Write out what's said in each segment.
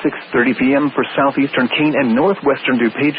6:30 p.m. for southeastern Kane and northwestern DuPage.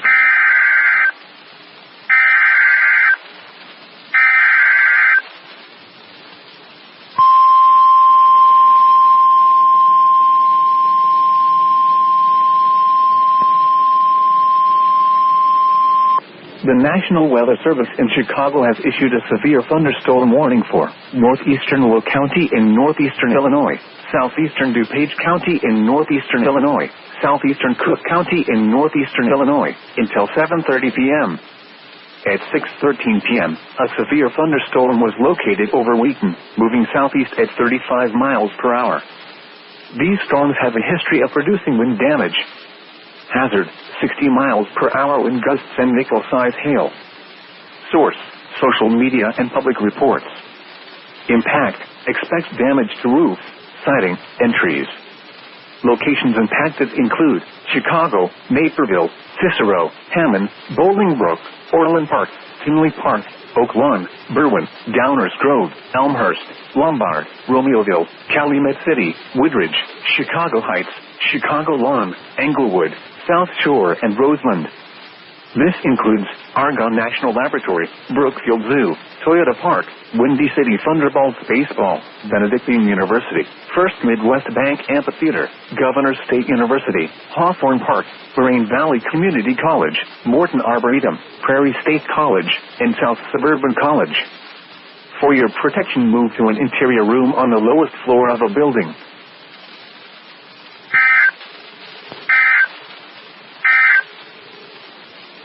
The National Weather Service in Chicago has issued a severe thunderstorm warning for northeastern Will County in northeastern Illinois, southeastern DuPage County in northeastern Illinois, southeastern Cook County in northeastern Illinois, until 7:30 p.m. At 6:13 p.m., a severe thunderstorm was located over Wheaton, moving southeast at 35 miles per hour. These storms have a history of producing wind damage. Hazard, 60 miles per hour wind gusts and nickel-size hail. Source, social media and public reports. Impact, expect damage to roof, siding, and trees. Locations impacted include Chicago, Naperville, Cicero, Hammond, Bolingbrook, Orland Park, Tinley Park, Oak Lawn, Berwyn, Downers Grove, Elmhurst, Lombard, Romeoville, Calumet City, Woodridge, Chicago Heights, Chicago Lawn, Englewood, South Shore, and Roseland. This includes Argonne National Laboratory, Brookfield Zoo, Toyota Park, Windy City Thunderbolts Baseball, Benedictine University, First Midwest Bank Amphitheater, Governors State University, Hawthorne Park, Moraine Valley Community College, Morton Arboretum, Prairie State College, and South Suburban College. For your protection, move to an interior room on the lowest floor of a building.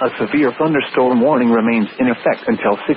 A severe thunderstorm warning remains in effect until 6